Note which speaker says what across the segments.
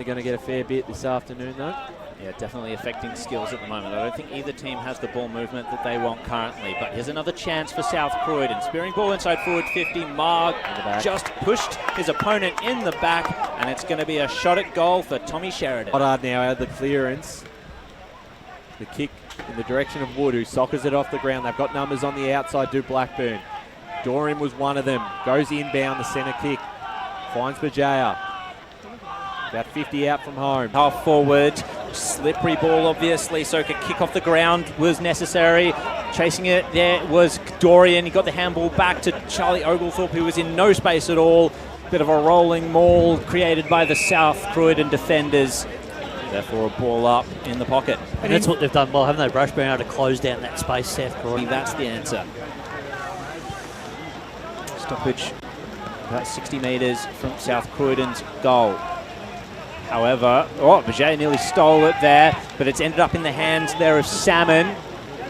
Speaker 1: They're going to get a fair bit this afternoon, though.
Speaker 2: Yeah, definitely affecting skills at the moment. I don't think either team has the ball movement that they want currently. But here's another chance for South Croydon. Spearing ball inside forward 50. Mark just pushed his opponent in the back, and it's going to be a shot at goal for Tommy Sheridan.
Speaker 1: Goddard now out of the clearance. The kick in the direction of Wood, who soccers it off the ground. They've got numbers on the outside, do Blackburn. Doreian was one of them. Goes inbound, the centre kick. Finds Bajaya. About 50 out from home.
Speaker 2: Half forward, slippery ball obviously, so a kick off the ground was necessary. Chasing it there was Doreian. He got the handball back to Charlie Oglethorpe, who was in no space at all. Bit of a rolling maul created by the South Croydon defenders. Therefore a ball up in the pocket.
Speaker 3: And that's what they've done well, haven't they? Brush being able to close down that space, South Croydon.
Speaker 2: That's the answer. Stoppage about 60 metres from South Croydon's goal. However, Bajay nearly stole it there, but it's ended up in the hands there of Salmon.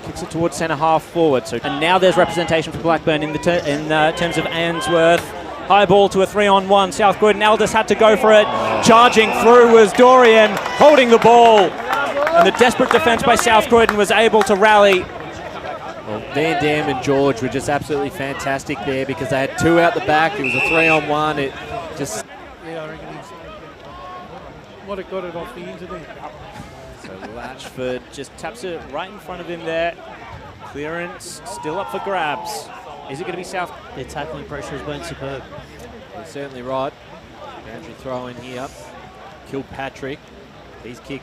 Speaker 2: Kicks it towards centre half forward. And now there's representation for Blackburn in terms of Ainsworth. High ball to a 3-on-1. South Croydon Aldous had to go for it. Charging through was Doreian, holding the ball. And the desperate defence by South Croydon was able to rally.
Speaker 1: Well, Van Dam and George were just absolutely fantastic there because they had two out the back. It was a 3-on-1. It just...
Speaker 4: Yeah, I reckon might have got it off the internet.
Speaker 2: So Latchford just taps it right in front of him there. Clearance still up for grabs. Is it going to be South?
Speaker 3: Their tackling pressure has been superb.
Speaker 1: You're certainly right. Boundary throw in here. Kilpatrick. His kick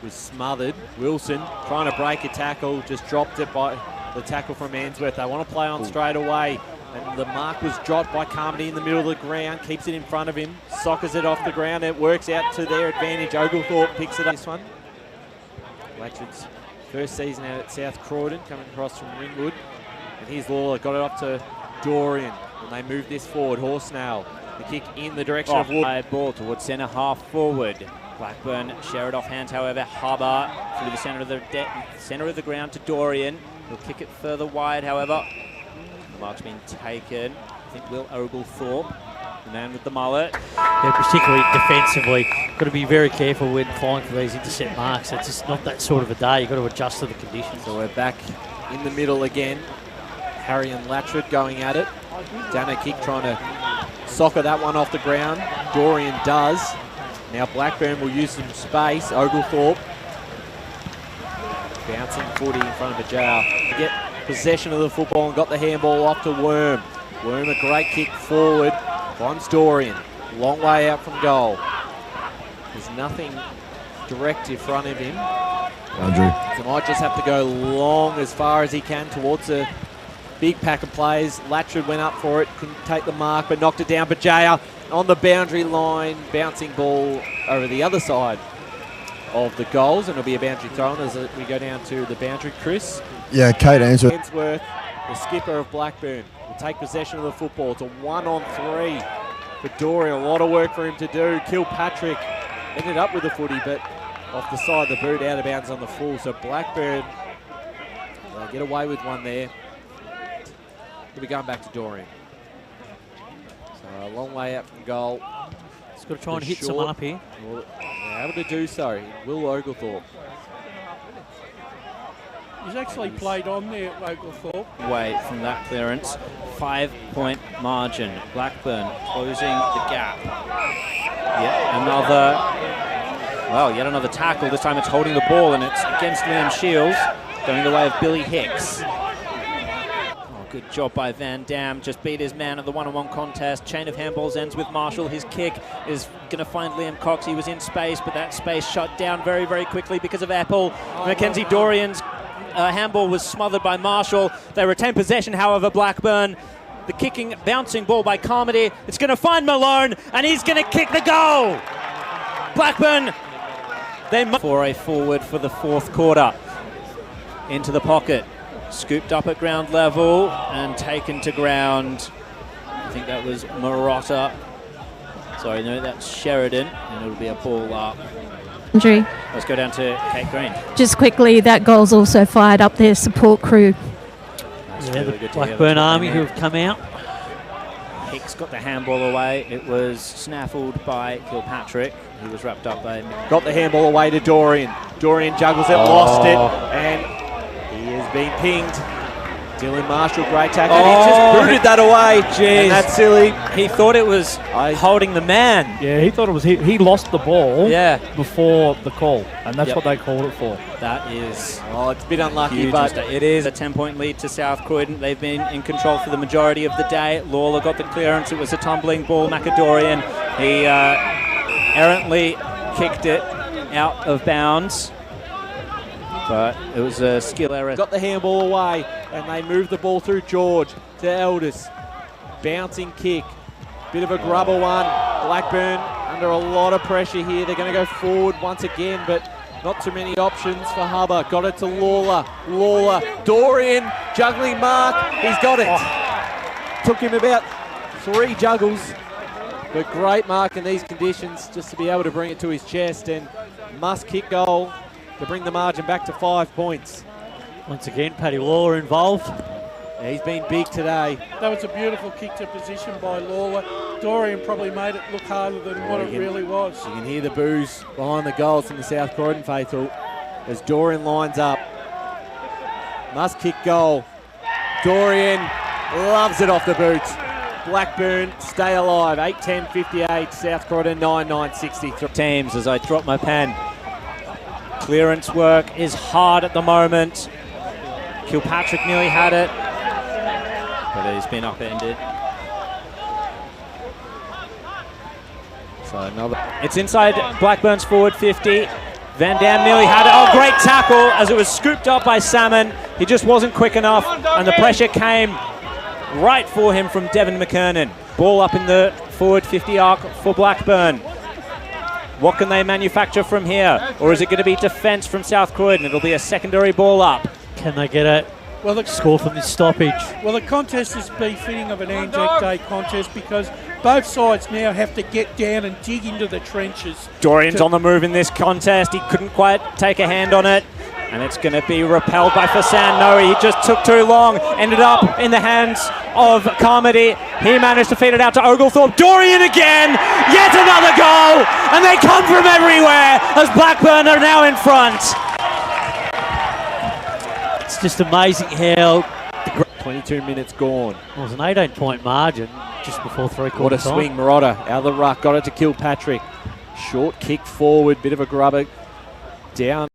Speaker 1: was smothered. Wilson trying to break a tackle, just dropped it by the tackle from Ainsworth. They want to play on straight away. And the mark was dropped by Carmody in the middle of the ground, keeps it in front of him, soccers it off the ground. It works out to their advantage. Oglethorpe picks it up. This one. Latchford's first season out at South Croydon, coming across from Ringwood. And here's Lawler, got it up to Doreian. And they move this forward. Horsnail, the kick in the direction of Wood.
Speaker 2: High ball towards centre half forward. Blackburn share it off hands, however. Harbour through the centre of the ground to Doreian. He'll kick it further wide, however. The mark's been taken. I think Will Oglethorpe, the man with the mullet.
Speaker 3: Yeah, particularly defensively. Got to be very careful when flying for these intercept marks. It's just not that sort of a day. You've got to adjust to the conditions.
Speaker 1: So we're back in the middle again. Harry and Latchford going at it. Dana kick trying to soccer that one off the ground. Doreian does. Now Blackburn will use some space. Oglethorpe bouncing footy in front of Bajau. Get possession of the football and got the handball off to Worm. Worm a great kick forward. Finds Doreian. Long way out from goal. There's nothing direct in front of him.
Speaker 5: Andrew.
Speaker 1: So might just have to go long as far as he can towards a big pack of players. Latchford went up for it, couldn't take the mark, but knocked it down. Bajaya on the boundary line, bouncing ball over the other side of the goals, and it'll be a boundary throw as we go down to the boundary. Chris?
Speaker 5: Yeah, Kate Ainsworth.
Speaker 1: Ainsworth, the skipper of Blackburn, will take possession of the football. It's a 1-on-3 for Doreian. A lot of work for him to do. Kilpatrick ended up with the footy, but off the side, the boot out of bounds on the full. So Blackburn, they'll get away with one there. We'll be going back to Doreian. So a long way out from goal.
Speaker 3: He's got to try and hit someone up here.
Speaker 1: Well, they're able to do so. Will Oglethorpe.
Speaker 4: He's actually played on there, Oglethorpe.
Speaker 2: Away from that clearance. 5-point margin. Blackburn closing the gap. Yet another tackle. This time it's holding the ball and it's against Liam Shields, going the way of Billy Hicks. Good job by Van Dam, just beat his man at the one-on-one contest. Chain of handballs ends with Marshall. His kick is going to find Liam Cox. He was in space, but that space shut down very, very quickly because of Apple. MacKenzie Doreian's handball was smothered by Marshall. They retain possession, however, Blackburn. The kicking, bouncing ball by Carmody. It's going to find Malone, and he's going to kick the goal. Blackburn, for a forward for the fourth quarter. Into the pocket. Scooped up at ground level and taken to ground. I think that was Marotta. Sorry, no, that's Sheridan, and it'll be a ball up.
Speaker 6: Andrew.
Speaker 2: Let's go down to Kate Green.
Speaker 6: Just quickly, that goal's also fired up their support crew.
Speaker 2: That's
Speaker 3: Yeah,
Speaker 2: really
Speaker 3: the Blackburn Army who have come out.
Speaker 2: Hicks Hicks got the handball away. It was snaffled by Kilpatrick. He was wrapped up by...
Speaker 1: Got the handball away to Doreian. Doreian juggles it, lost it, and he has been pinged. Dylan Marshall, great tackle. He just booted that away.
Speaker 2: Jeez.
Speaker 1: And that's silly.
Speaker 2: He thought it was holding the man.
Speaker 3: Yeah, he thought it was he lost the ball
Speaker 2: before
Speaker 3: the call, and that's what they called it for.
Speaker 2: That is...
Speaker 1: Oh, it's a bit unlucky,
Speaker 2: huge
Speaker 1: but
Speaker 2: mistake. It is a 10-point lead to South Croydon. They've been in control for the majority of the day. Lawler got the clearance. It was a tumbling ball. MacKenzie Doreian, he errantly kicked it out of bounds, but it was a skill error.
Speaker 1: got the handball away, and they moved the ball through George to Elders. Bouncing kick. Bit of a grubber one. Blackburn under a lot of pressure here. They're going to go forward once again, but not too many options for Hubber. Got it to Lawler. Lawler. Doreian. Juggling mark. He's got it. Took him about 3 juggles. But great mark in these conditions just to be able to bring it to his chest, and must kick goal to bring the margin back to 5 points.
Speaker 3: Once again, Paddy Lawler involved.
Speaker 1: Yeah, he's been big today.
Speaker 4: That was a beautiful kick to position by Lawler. Doreian probably made it look harder than what it really was.
Speaker 1: You can hear the boos behind the goals from the South Croydon faithful as Doreian lines up. Must kick goal. Doreian loves it off the boots. Blackburn stay alive. 8-10-58. South Croydon 9-9-63.
Speaker 2: Teams as I drop my pen. Clearance work is hard at the moment. Kilpatrick nearly had it, but he's been upended.
Speaker 1: So another.
Speaker 2: It's inside Blackburn's forward 50. Van Dam nearly had it. Oh, great tackle as it was scooped up by Salmon. He just wasn't quick enough, and the pressure came right for him from Devin McKernan. Ball up in the forward 50 arc for Blackburn. What can they manufacture from here? Or is it going to be defence from South Croydon? It'll be a secondary ball up.
Speaker 3: Can they get a score from this stoppage?
Speaker 4: Well, the contest is befitting of an Anzac Day contest because both sides now have to get down and dig into the trenches.
Speaker 2: Doreian's on the move in this contest. He couldn't quite take a hand on it. And it's going to be repelled by Fasan. No, he just took too long. Ended up in the hands of Carmody. He managed to feed it out to Oglethorpe. Doreian again! Yet another goal! And they come from everywhere as Blackburn are now in front.
Speaker 3: It's just amazing how
Speaker 1: 22 minutes gone.
Speaker 3: it was an 18-point margin just before three-quarter
Speaker 1: What a
Speaker 3: time.
Speaker 1: swing, Marotta out of the ruck. Got it to Kilpatrick. Short kick forward. Bit of a grubber. Down.